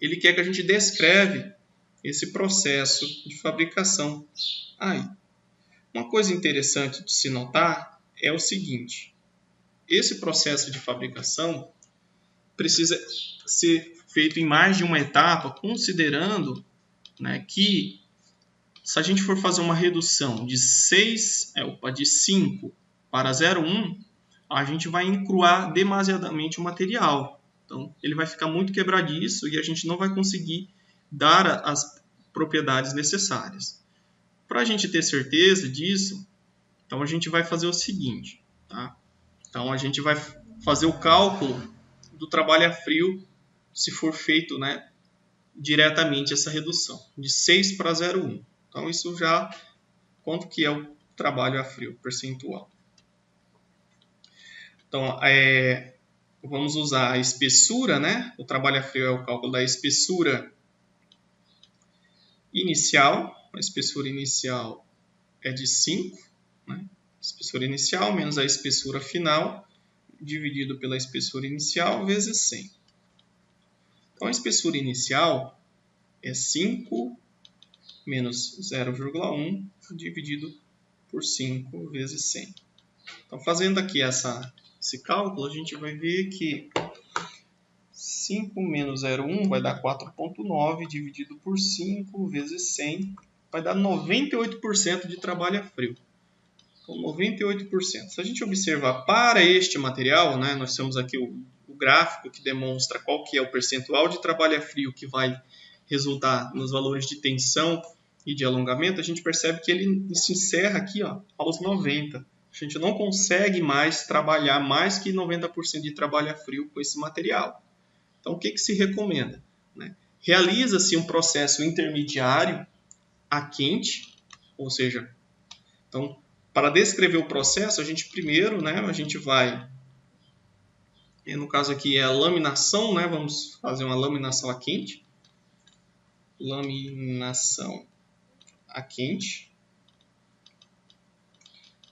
Ele quer que a gente descreve esse processo de fabricação. Aí, uma coisa interessante de se notar é o seguinte: esse processo de fabricação precisa ser feito em mais de uma etapa, considerando, né, que se a gente for fazer uma redução de 5 para 0,1, a gente vai encruar demasiadamente o material. Então, ele vai ficar muito quebradiço e a gente não vai conseguir dar as propriedades necessárias. Para a gente ter certeza disso, então a gente vai fazer o seguinte, tá? Então, a gente vai fazer o cálculo do trabalho a frio, se for feito, né, diretamente essa redução, de 6 para 0,1. Então, isso já, quanto que é o trabalho a frio percentual? Então, vamos usar a espessura, né? O trabalho a frio é o cálculo da espessura inicial. A espessura inicial é de 5, né? Espessura inicial menos a espessura final, dividido pela espessura inicial, vezes 100. Então, a espessura inicial é 5 menos 0,1 dividido por 5 vezes 100. Então, fazendo aqui esse cálculo, a gente vai ver que 5 menos 0,1 vai dar 4,9 dividido por 5 vezes 100 vai dar 98% de trabalho a frio. Então, 98%. Se a gente observar para este material, né, nós temos aqui o gráfico que demonstra qual que é o percentual de trabalho a frio que vai resultar nos valores de tensão e de alongamento, a gente percebe que ele se encerra aqui, ó, aos 90%. A gente não consegue mais trabalhar mais que 90% de trabalho a frio com esse material. Então, o que se recomenda? Né? Realiza-se um processo intermediário a quente, ou seja, então, para descrever o processo, a gente primeiro, né, a gente vai, no caso aqui é a laminação, né, vamos fazer uma laminação a quente. Laminação a quente.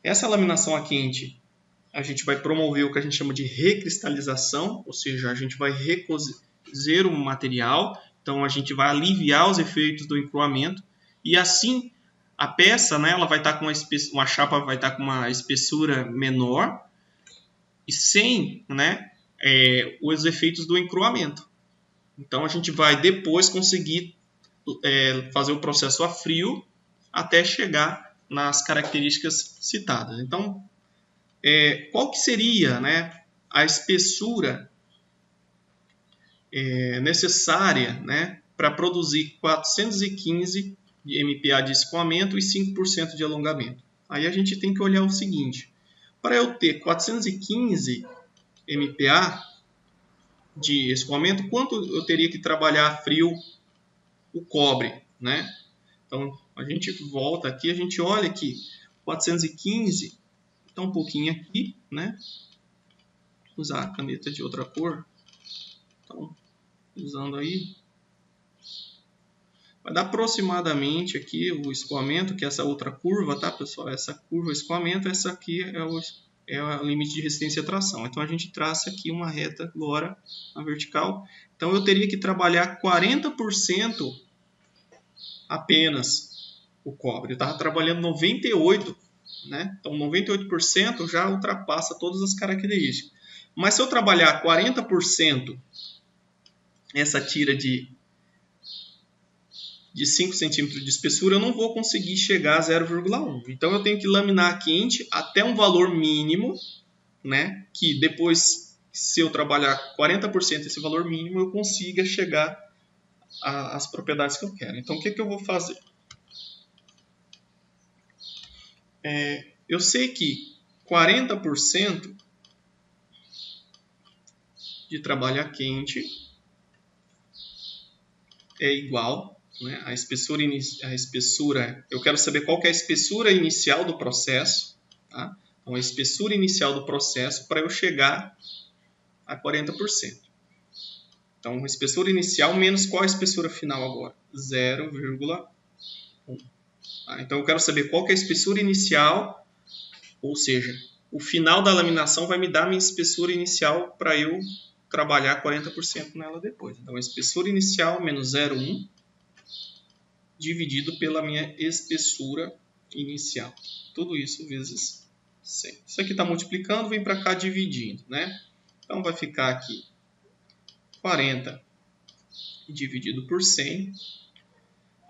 Essa laminação a quente, a gente vai promover o que a gente chama de recristalização, ou seja, a gente vai recozer o material, então a gente vai aliviar os efeitos do encruamento e assim a peça, né, ela vai estar com uma chapa vai estar com uma espessura menor e sem, né, os efeitos do encruamento. Então a gente vai depois conseguir fazer o processo a frio até chegar nas características citadas. Então, qual que seria, né, a espessura necessária, né, para produzir 415 de MPa de escoamento e 5% de alongamento? Aí a gente tem que olhar o seguinte: para eu ter 415 MPa de escoamento, quanto eu teria que trabalhar a frio o cobre, né? Então, a gente volta aqui, a gente olha aqui, 415, está um pouquinho aqui, né? Vou usar a caneta de outra cor. Então, usando aí, vai dar aproximadamente aqui o escoamento, que é essa outra curva, tá, pessoal? Essa curva, o escoamento, essa aqui é o limite de resistência à tração. Então, a gente traça aqui uma reta agora na vertical. Então, eu teria que trabalhar 40% apenas o cobre. Eu estava trabalhando 98%, né? Então 98% já ultrapassa todas as características. Mas se eu trabalhar 40%, essa tira de 5 centímetros de espessura, eu não vou conseguir chegar a 0,1. Então eu tenho que laminar quente até um valor mínimo, né? Que depois, se eu trabalhar 40% desse valor mínimo, eu consiga chegar às propriedades que eu quero. Então o que eu vou fazer? Eu sei que 40% de trabalho a quente é igual, né, a espessura, eu quero saber qual que é a espessura inicial do processo, tá? Então, a espessura inicial do processo para eu chegar a 40%. Então, a espessura inicial menos qual a espessura final agora? 0,1. Tá? Então, eu quero saber qual que é a espessura inicial, ou seja, o final da laminação vai me dar a minha espessura inicial para eu trabalhar 40% nela depois. Então, a espessura inicial menos 0,1 dividido pela minha espessura inicial. Tudo isso vezes 100. Isso aqui está multiplicando, vem para cá dividindo, né? Então, vai ficar aqui 40 dividido por 100.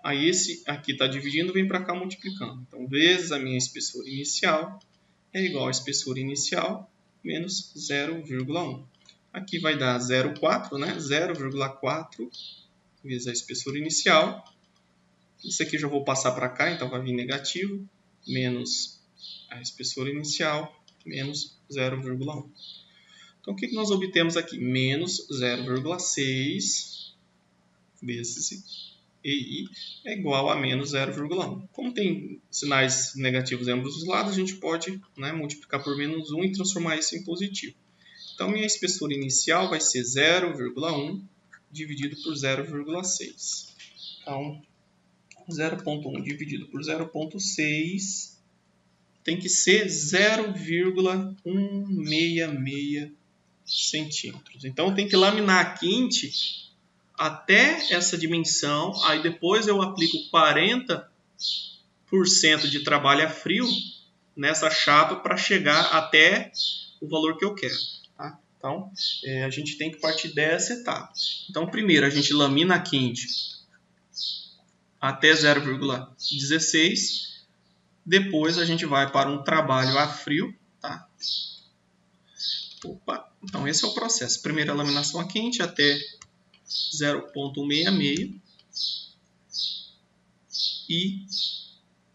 Aí, esse aqui está dividindo, vem para cá multiplicando. Então, vezes a minha espessura inicial é igual a espessura inicial menos 0,1. Aqui vai dar 0,4, né? 0,4 vezes a espessura inicial. Isso aqui eu já vou passar para cá, então vai vir negativo, menos a espessura inicial, menos 0,1. Então, o que nós obtemos aqui? Menos 0,6 vezes EI é igual a menos 0,1. Como tem sinais negativos em ambos os lados, a gente pode, né, multiplicar por menos 1 e transformar isso em positivo. Então, minha espessura inicial vai ser 0,1 dividido por 0,6. Então, 0,1 dividido por 0,6 tem que ser 0,166 centímetros. Então, tem que laminar quente até essa dimensão. Aí, depois eu aplico 40% de trabalho a frio nessa chapa para chegar até o valor que eu quero. Tá? Então, a gente tem que partir dessa etapa. Então, primeiro, a gente lamina quente até 0,16. Depois a gente vai para um trabalho a frio. Tá? Então, esse é o processo. Primeiro, a laminação a quente até 0,166. E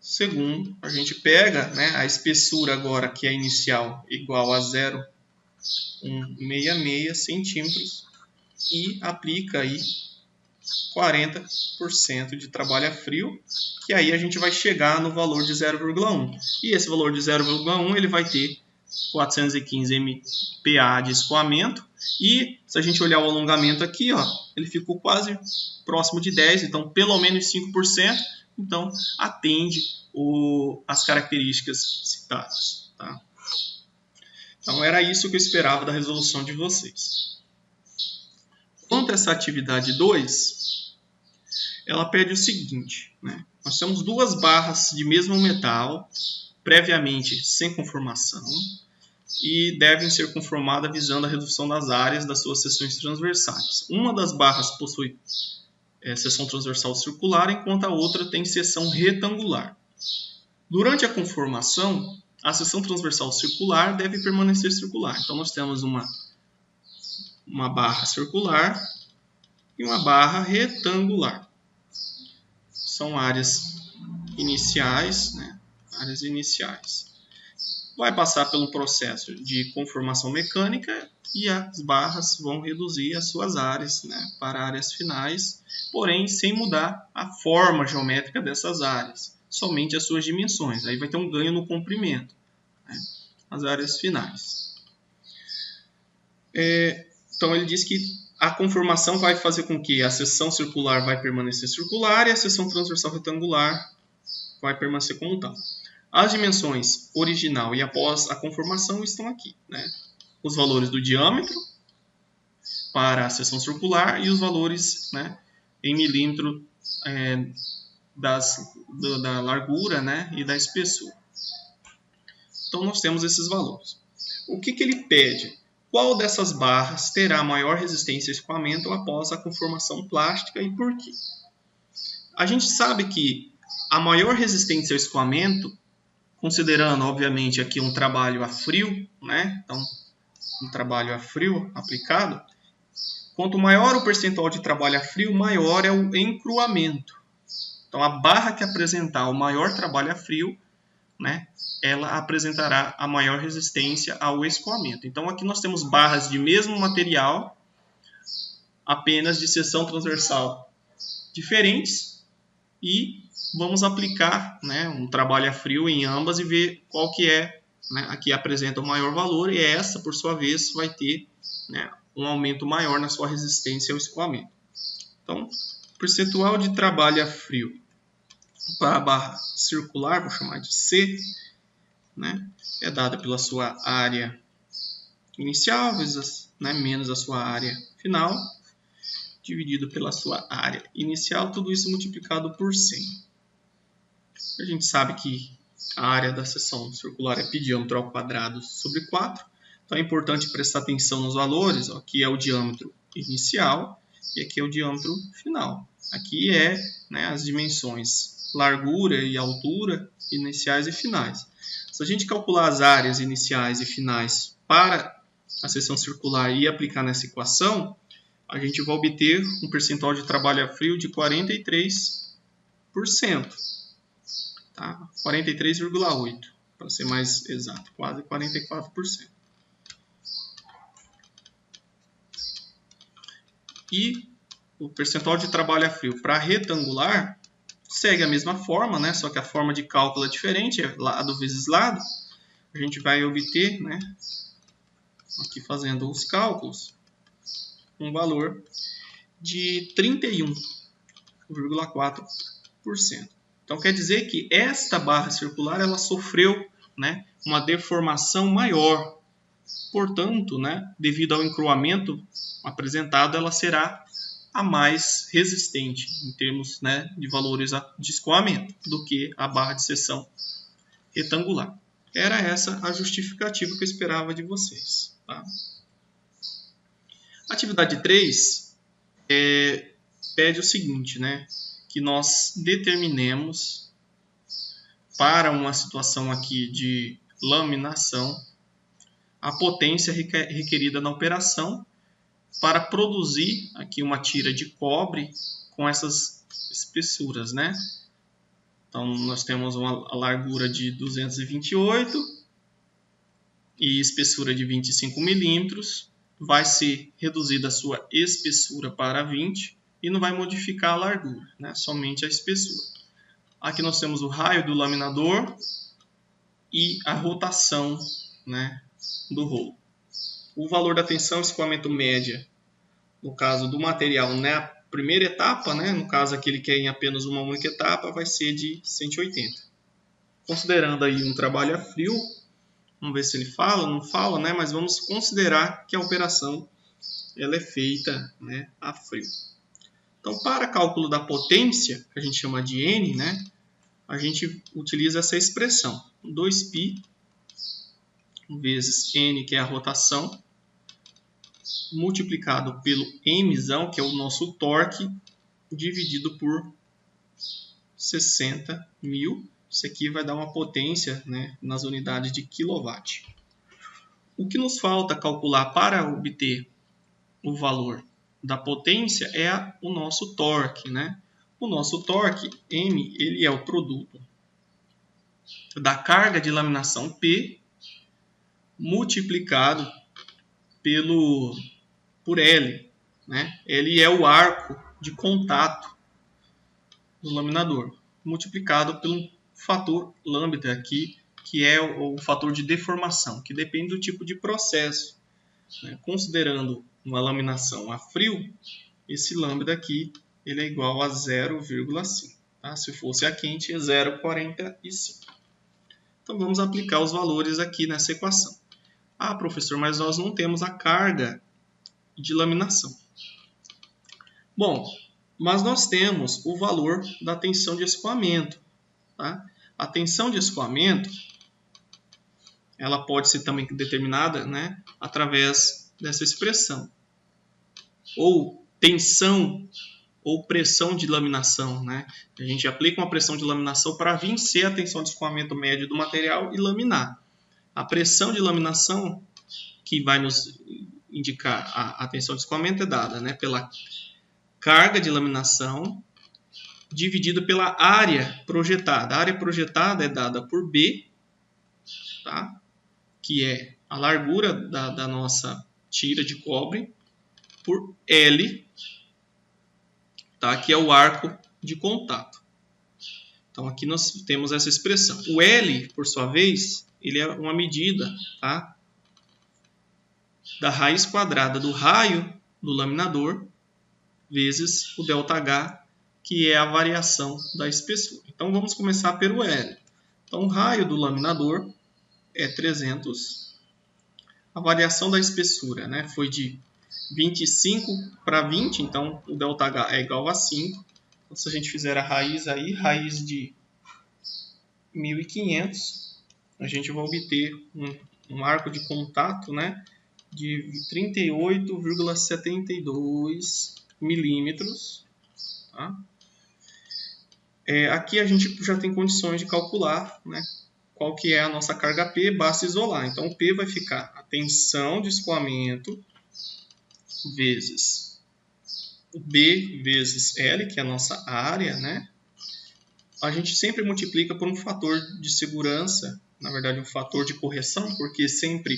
segundo, a gente pega, né, a espessura agora, que é inicial, igual a 0,166 centímetros e aplica aí 40% de trabalho a frio, que aí a gente vai chegar no valor de 0,1. E esse valor de 0,1 ele vai ter 415 MPa de escoamento. E se a gente olhar o alongamento aqui, ó, ele ficou quase próximo de 10, então pelo menos 5%. Então atende as características citadas. Tá? Então era isso que eu esperava da resolução de vocês. Quanto a essa atividade 2, ela pede o seguinte, né? Nós temos duas barras de mesmo metal, previamente sem conformação, e devem ser conformadas visando a redução das áreas das suas seções transversais. Uma das barras possui seção transversal circular, enquanto a outra tem seção retangular. Durante a conformação, a seção transversal circular deve permanecer circular. Então, nós temos uma barra circular e uma barra retangular. São áreas iniciais, né? Áreas iniciais. Vai passar pelo processo de conformação mecânica e as barras vão reduzir as suas áreas, né, para áreas finais, porém sem mudar a forma geométrica dessas áreas, somente as suas dimensões. Aí vai ter um ganho no comprimento, né, as áreas finais. Então ele diz que a conformação vai fazer com que a seção circular vai permanecer circular e a seção transversal retangular vai permanecer como tal. As dimensões original e após a conformação estão aqui, né? Os valores do diâmetro para a seção circular e os valores, né, em milímetro da largura, né, e da espessura. Então, nós temos esses valores. O que ele pede? Qual dessas barras terá maior resistência ao escoamento após a conformação plástica e por quê? A gente sabe que a maior resistência ao escoamento, considerando, obviamente, aqui um trabalho a frio, né? Então, um trabalho a frio aplicado, quanto maior o percentual de trabalho a frio, maior é o encruamento. Então, a barra que apresentar o maior trabalho a frio, né, ela apresentará a maior resistência ao escoamento. Então, aqui nós temos barras de mesmo material, apenas de seção transversal diferentes, e vamos aplicar, né, um trabalho a frio em ambas e ver qual que é, né, aqui apresenta o maior valor e essa, por sua vez, vai ter, né, um aumento maior na sua resistência ao escoamento. Então, percentual de trabalho a frio para a barra circular, vou chamar de C, né, é dada pela sua área inicial vezes, né, menos a sua área final, dividido pela sua área inicial, tudo isso multiplicado por 100. A gente sabe que a área da seção circular é π diâmetro ao quadrado sobre 4. Então é importante prestar atenção nos valores. Aqui é o diâmetro inicial e aqui é o diâmetro final. Aqui é, né, as dimensões largura e altura iniciais e finais. Se a gente calcular as áreas iniciais e finais para a seção circular e aplicar nessa equação, a gente vai obter um percentual de trabalho a frio de 43%. Tá? 43,8%, para ser mais exato, quase 44%. E o percentual de trabalho a frio para retangular segue a mesma forma, né? Só que a forma de cálculo é diferente, é lado vezes lado. A gente vai obter, né, aqui fazendo os cálculos, um valor de 31,4%. Então, quer dizer que esta barra circular ela sofreu, né, uma deformação maior. Portanto, né, devido ao encruamento apresentado, ela será a mais resistente em termos, né, de valores de escoamento do que a barra de seção retangular. Era essa a justificativa que eu esperava de vocês. Tá? Atividade 3 pede o seguinte, né, que nós determinemos para uma situação aqui de laminação a potência requerida na operação para produzir aqui uma tira de cobre com essas espessuras, né? Então, nós temos uma largura de 228 e espessura de 25 milímetros. Vai ser reduzida a sua espessura para 20 e não vai modificar a largura, né? Somente a espessura. Aqui nós temos o raio do laminador e a rotação, né, do rolo. O valor da tensão escoamento média, no caso do material, na primeira etapa, né, no caso aqui ele quer em apenas uma única etapa, vai ser de 180. Considerando aí um trabalho a frio, vamos ver se ele fala ou não fala, né, mas vamos considerar que a operação ela é feita, né, a frio. Então, para cálculo da potência, que a gente chama de N, né, a gente utiliza essa expressão, 2π vezes N, que é a rotação, multiplicado pelo Mzão, que é o nosso torque, dividido por 60.000. Isso aqui vai dar uma potência, né, nas unidades de quilowatt. O que nos falta calcular para obter o valor da potência é o nosso torque, né? O nosso torque, M, ele é o produto da carga de laminação P multiplicado por L, né? L é o arco de contato do laminador, multiplicado pelo fator lambda aqui, que é o fator de deformação, que depende do tipo de processo, né? Considerando uma laminação a frio, esse lambda aqui ele é igual a 0,5. Tá? Se fosse a quente, é 0,45. Então, vamos aplicar os valores aqui nessa equação. Ah, professor, mas nós não temos a carga de laminação. Bom, Mas nós temos o valor da tensão de escoamento. Tá? A tensão de escoamento ela pode ser também determinada, né, através dessa expressão. Ou tensão ou pressão de laminação. Né? A gente aplica uma pressão de laminação para vencer a tensão de escoamento médio do material e laminar. A pressão de laminação, que vai nos indicar a tensão de escoamento, é dada, né, pela carga de laminação dividido pela área projetada. A área projetada é dada por B, tá? Que é a largura da nossa tira de cobre, por L, tá? Que é o arco de contato. Então aqui nós temos essa expressão. O L, por sua vez, ele é uma medida, tá, da raiz quadrada do raio do laminador vezes o ΔH, que é a variação da espessura. Então vamos começar pelo L. Então o raio do laminador é 300. A variação da espessura, né, foi de 25 para 20, então o ΔH é igual a 5. Então, se a gente fizer a raiz aí, raiz de 1.500, a gente vai obter um arco de contato, né, de 38,72 milímetros. Tá? Aqui a gente já tem condições de calcular, né, qual que é a nossa carga P, basta isolar. Então, o P vai ficar a tensão de escoamento vezes o B vezes L, que é a nossa área, né? A gente sempre multiplica por um fator de segurança, na verdade um fator de correção, porque sempre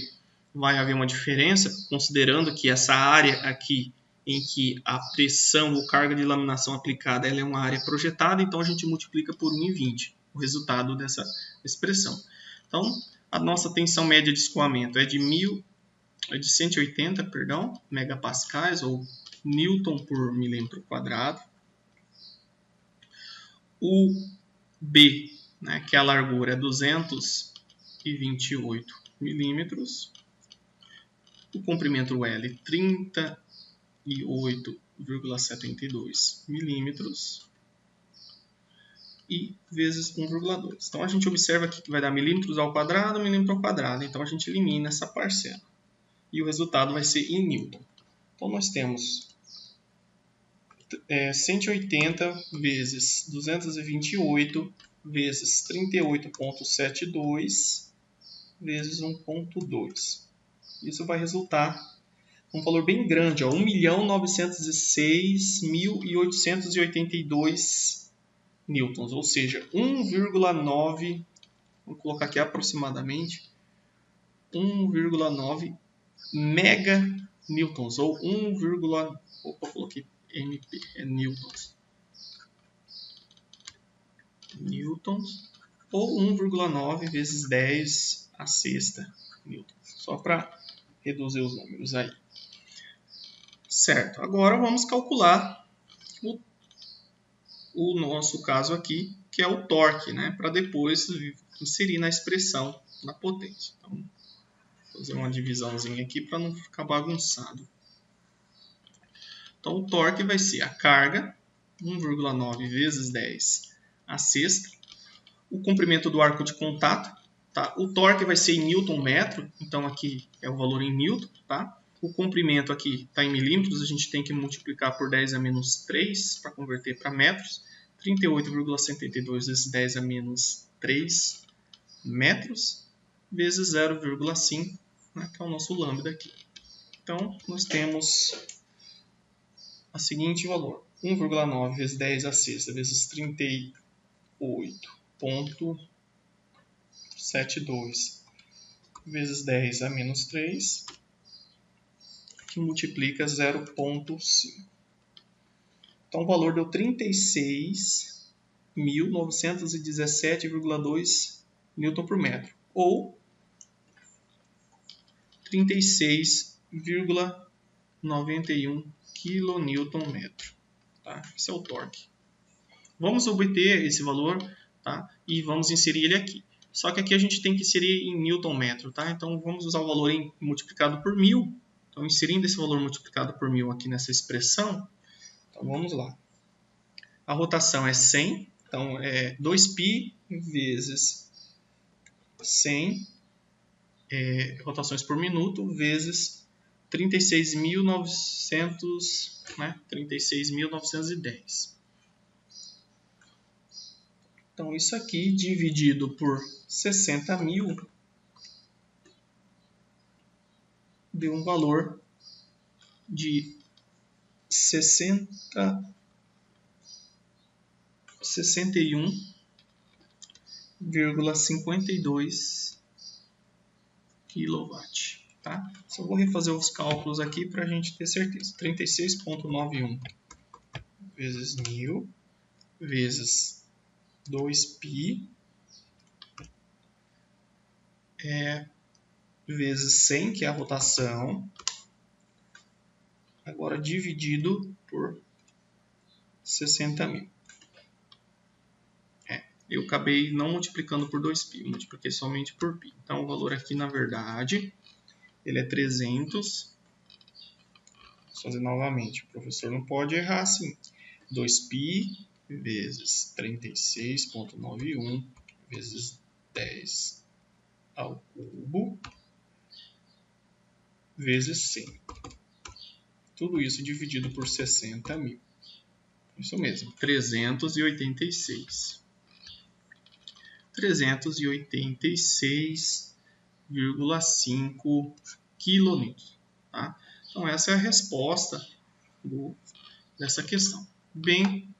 vai haver uma diferença, considerando que essa área aqui em que a pressão ou carga de laminação aplicada ela é uma área projetada, então a gente multiplica por 1,20, o resultado dessa expressão. Então, a nossa tensão média de escoamento é de 180, megapascais ou Newton por milímetro quadrado. O B, né, que é a largura, é 228 milímetros. O comprimento L, 38,72 milímetros. E vezes 1,2. Então, a gente observa aqui que vai dar milímetros ao quadrado, milímetro ao quadrado. Então, a gente elimina essa parcela. E o resultado vai ser em Newton. Então, nós temos 180 vezes 228 vezes 38,72 vezes 1,2. Isso vai resultar um valor bem grande, 1.906.882 newtons, ou seja, 1,9, vou colocar aqui aproximadamente, 1,9 mega newtons, ou 1, coloquei MP, é newtons, ou 1,9 vezes 10 a sexta newtons, só para reduzir os números aí. Certo, agora vamos calcular o nosso caso aqui, que é o torque, né, para depois inserir na expressão da potência. Então, vou fazer uma divisãozinha aqui para não ficar bagunçado. Então, o torque vai ser a carga, 1,9 vezes 10 a sexta. O comprimento do arco de contato, tá? O torque vai ser em Newton-metro, então aqui é o valor em Newton, tá? O comprimento aqui está em milímetros, a gente tem que multiplicar por 10 a menos 3 para converter para metros. 38,72 vezes 10 a menos 3 metros, vezes 0,5, né, que é o nosso lambda aqui. Então, nós temos o seguinte valor, 1,9 vezes 10 a sexta vezes 38,72 vezes 10 a menos 3, que multiplica 0,5. Então o valor deu 36.917,2 Newton por metro, ou 36,91 kN metro. Tá? Esse é o torque. Vamos obter esse valor, tá? E vamos inserir ele aqui. Só que aqui a gente tem que inserir em Newton metro, tá? Então vamos usar o valor multiplicado por 1000. Então inserindo esse valor multiplicado por 1000 aqui nessa expressão, então vamos lá. A rotação é 100, então é 2π vezes 100 rotações por minuto vezes 36.900, né? 36.910. Então, isso aqui dividido por 60.000 deu um valor de 61,52 kW. Tá? Só vou refazer os cálculos aqui para a gente ter certeza. 36,91 vezes 1.000 vezes 2π vezes 100, que é a rotação, agora dividido por 60.000. Eu acabei não multiplicando por 2π, multipliquei somente por π. Então, o valor aqui, na verdade, ele é 300. Vou fazer novamente, o professor não pode errar assim. 2π vezes 36,91 vezes 10 ao cubo vezes 100. Tudo isso dividido por 60.000. Isso mesmo, 386. 386,5 kN. Tá? Então, essa é a resposta dessa questão. Bem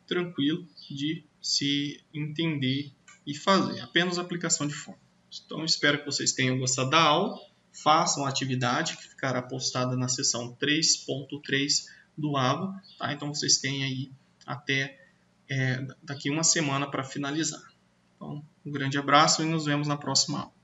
tranquilo de se entender e fazer. Apenas aplicação de fórmula. Então, espero que vocês tenham gostado da aula. Façam a atividade que ficará postada na seção 3.3 do AVA. Tá? Então, vocês têm aí até daqui uma semana para finalizar. Então, um grande abraço e nos vemos na próxima aula.